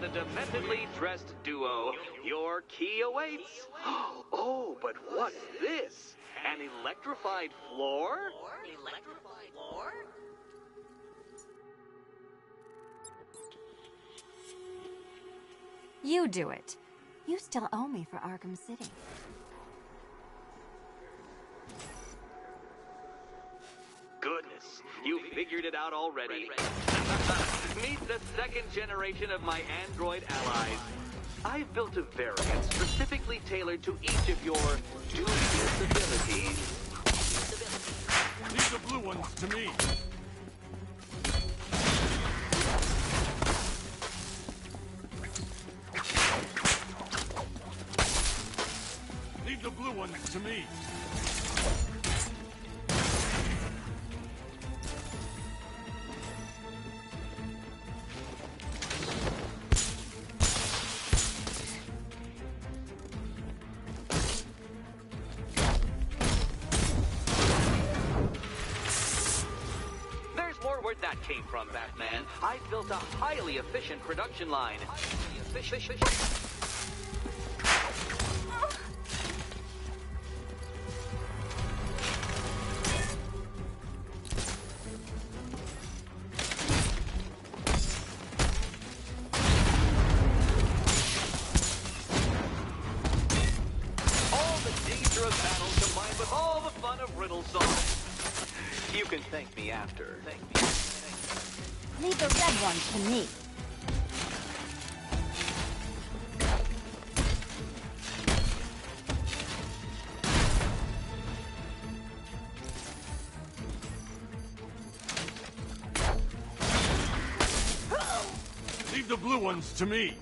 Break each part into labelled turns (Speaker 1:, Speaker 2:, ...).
Speaker 1: the dementedly dressed duo. Your key awaits. Oh, but what's this? An electrified floor?
Speaker 2: Electrified floor?
Speaker 3: You do it. You still owe me for Arkham City.
Speaker 1: Goodness, you figured it out already. Meet the second generation of my android allies. I've built a variant specifically tailored to each of your dubious abilities.
Speaker 4: Leave the blue ones to me. Leave the blue ones to me.
Speaker 1: Where'd that came from, Batman? I built a highly efficient production line. All the danger of battle combined with all the fun of riddle solving. You can thank me after. Thank me.
Speaker 3: Leave the red ones to me.
Speaker 4: Leave the blue ones to me.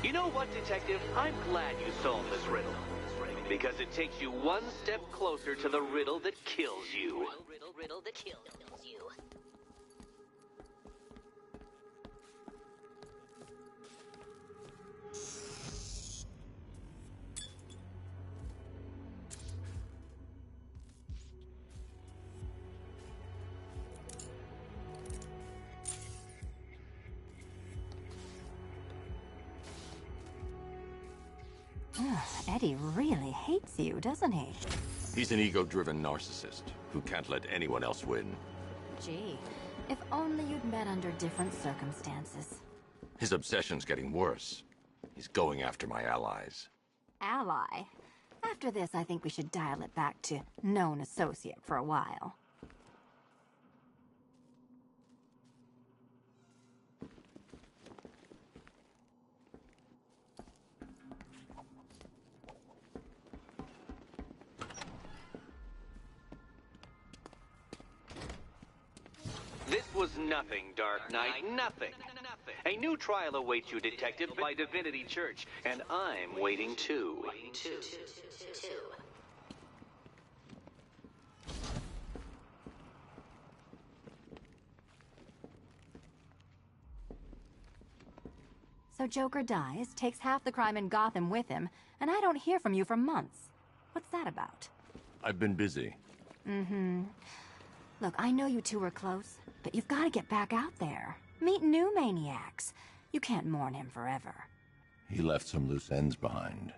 Speaker 1: You know what, Detective? I'm glad you solved this riddle. Because it takes you one step closer to the riddle that kills you.
Speaker 2: Riddle that kills you.
Speaker 3: Eddie really hates you, doesn't he?
Speaker 5: He's an ego-driven narcissist who can't let anyone else win.
Speaker 3: Gee, if only you'd met under different circumstances.
Speaker 5: His obsession's getting worse. He's going after my allies.
Speaker 3: Ally? After this, I think we should dial it back to known associate for a while.
Speaker 1: This was nothing, Dark Knight, nothing. A new trial awaits you, Detective, by Divinity Church, and I'm waiting too.
Speaker 3: So Joker dies, takes half the crime in Gotham with him, and I don't hear from you for months. What's that about?
Speaker 5: I've been busy.
Speaker 3: Mm-hmm. Look, I know you two were close, but you've got to get back out there. Meet new maniacs. You can't mourn him forever.
Speaker 5: He left some loose ends behind.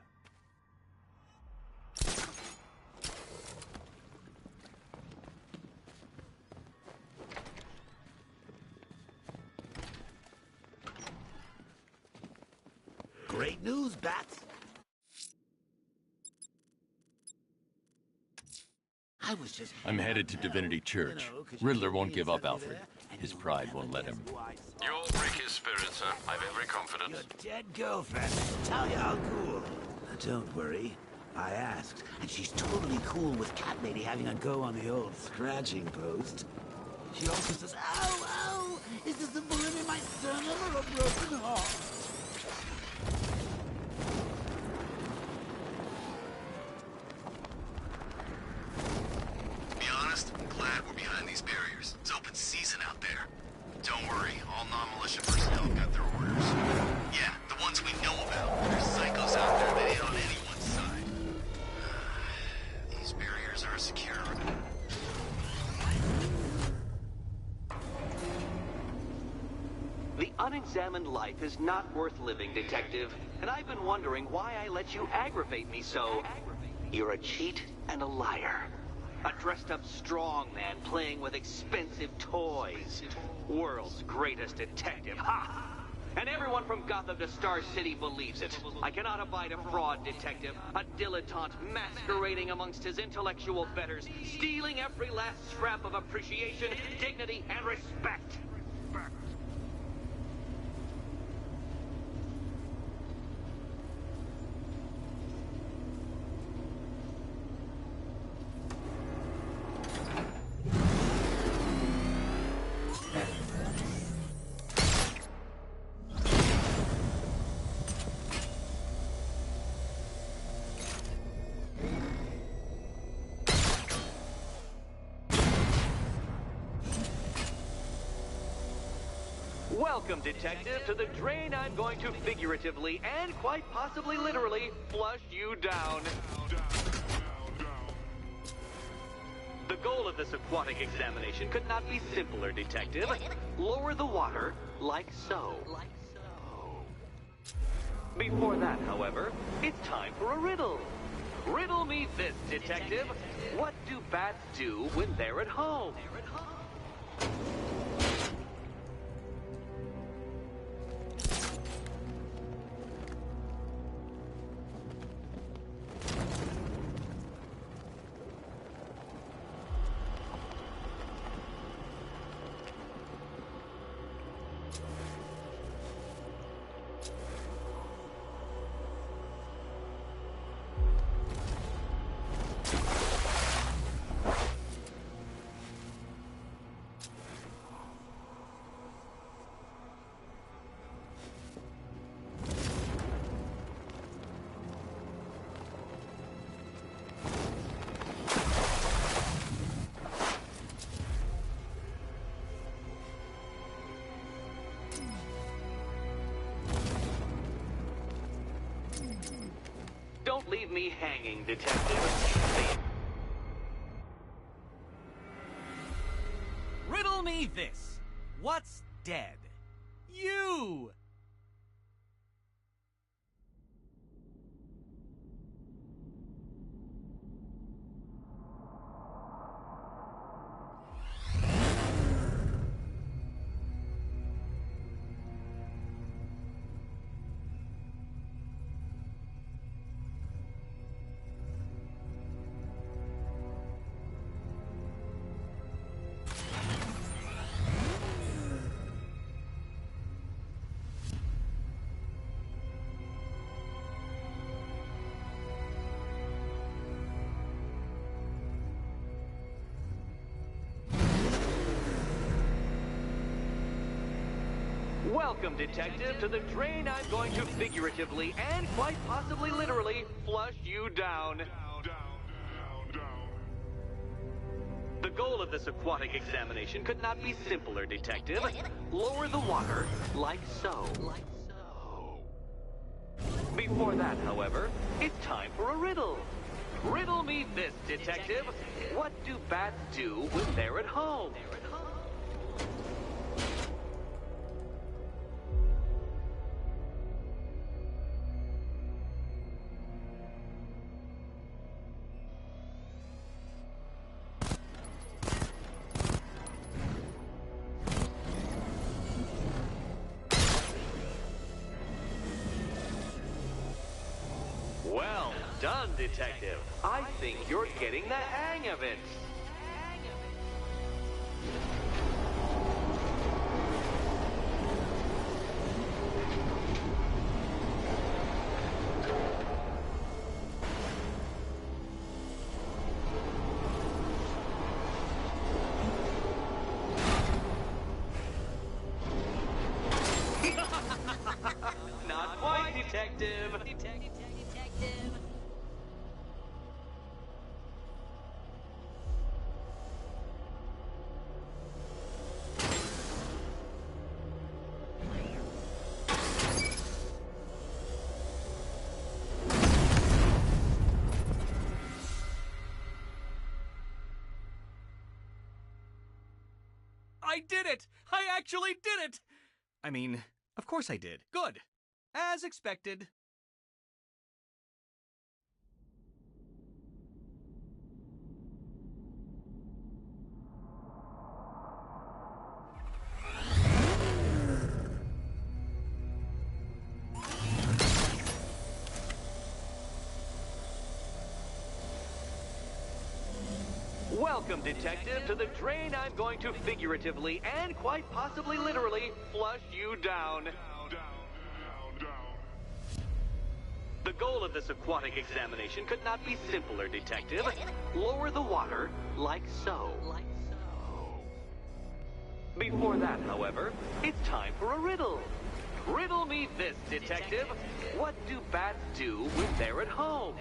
Speaker 6: Great news, Bats.
Speaker 5: I'm headed to Divinity Church. Riddler won't give up Alfred. His pride won't let him.
Speaker 7: You'll break his spirit, sir. I've every confidence.
Speaker 6: Your dead girlfriend. Tell you how cool. Don't worry. I asked, and she's totally cool with Cat Lady having a go on the old scratching post. She also says, ow, ow! Is this a bullet in my sternum or a broken heart?
Speaker 7: Be honest, I'm glad we're behind these barriers. It's open season out there. Don't worry, all non-militia personnel got their orders. Yeah, the ones we know about. There's psychos out there that ain't on anyone's side.
Speaker 1: Unexamined life is not worth living, Detective. And I've been wondering why I let you aggravate me so. You're a cheat and a liar. A dressed-up strongman playing with expensive toys. World's greatest detective, ha! And everyone from Gotham to Star City believes it. I cannot abide a fraud detective, a dilettante masquerading amongst his intellectual betters, stealing every last scrap of appreciation, dignity, and respect. Welcome, Detective, to the drain I'm going to figuratively and quite possibly literally flush you down. The goal of this aquatic examination could not be simpler, Detective. Lower the water like so. Before that, however, it's time for a riddle. Riddle me this, Detective. What do bats do when they're at home? Don't leave me hanging, Detective.
Speaker 8: Riddle me this. What's dead? You!
Speaker 1: Welcome, Detective, to the drain I'm going to figuratively and quite possibly literally flush you down. The goal of this aquatic examination could not be simpler, Detective. Lower the water like so. Before that, however, it's time for a riddle. Riddle me this, Detective. What do bats do when they're at home? Well done, Detective. I think you're getting the hang of it. Not quite, Detective.
Speaker 2: Detective.
Speaker 8: I did it! I actually did it! I mean, Of course I did. Good. As expected.
Speaker 1: Welcome, Detective, to the drain I'm going to figuratively and quite possibly literally flush you down. The goal of this aquatic examination could not be simpler, Detective. Lower the water like so. Before that, however, it's time for a riddle. Riddle me this, Detective. What do bats do when they're at home?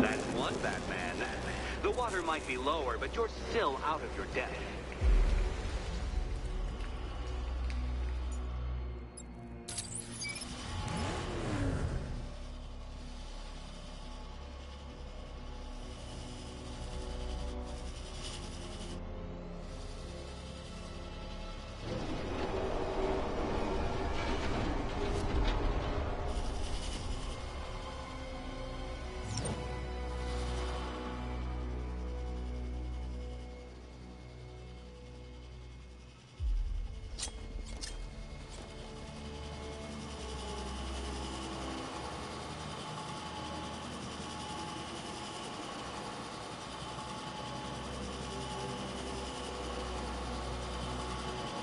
Speaker 1: That's one, Batman. The water might be lower, but you're still out of your depth.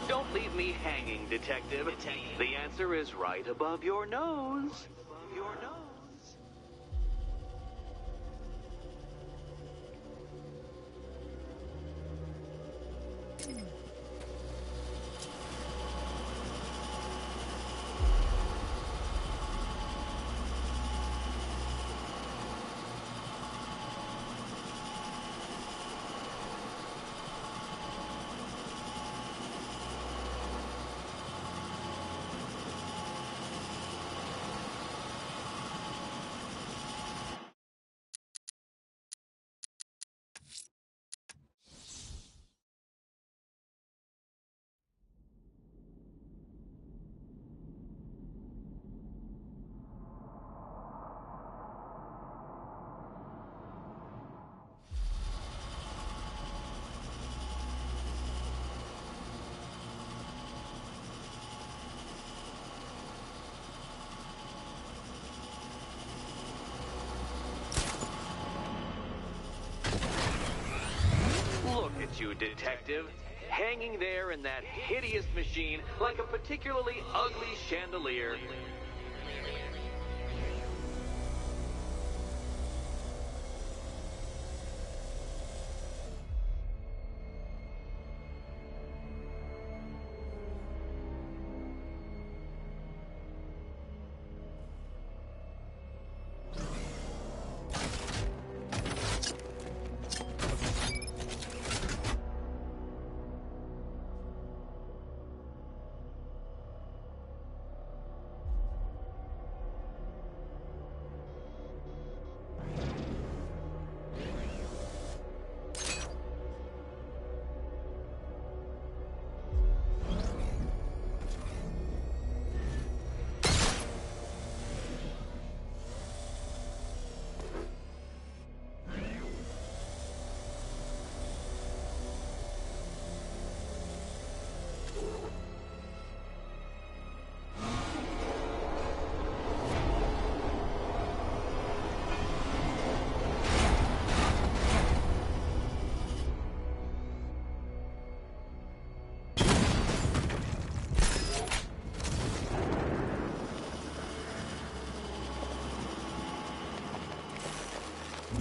Speaker 1: Don't leave me hanging, Detective. The answer is right above your nose. Your nose. Look at you, Detective. Hanging there in that hideous machine like a particularly ugly chandelier.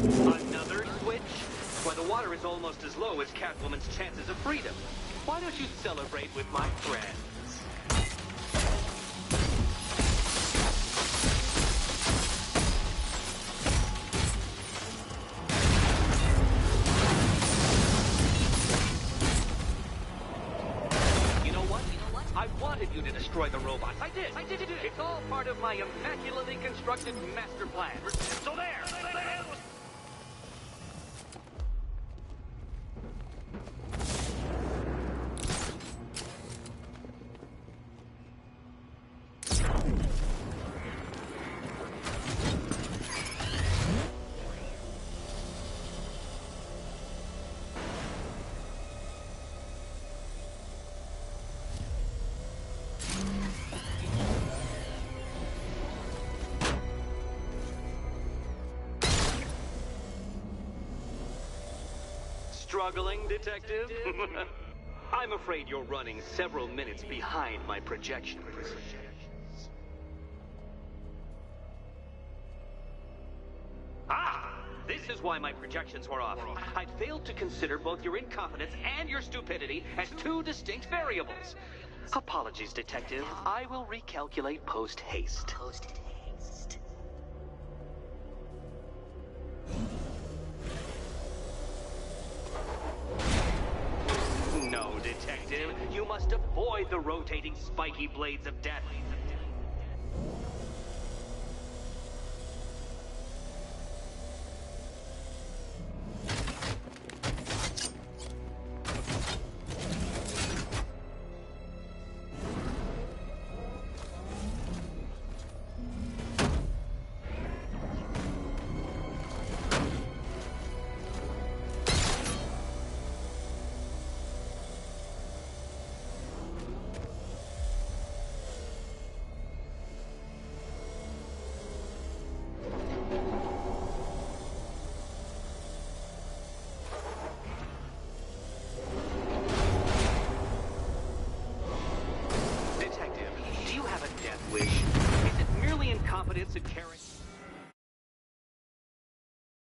Speaker 1: Another switch? Why, the water is almost as low as Catwoman's chances of freedom. Why don't you celebrate with my friends? destroy the robots. I did. It's all part of my immaculately constructed master plan. So there. Struggling, detective? I'm afraid you're running several minutes behind my projections. Ah! This is why my projections were off. I'd failed to consider both your incompetence and your stupidity as two distinct variables. Apologies, detective. I will recalculate post-haste. No, detective. You must avoid the rotating spiky blades of death.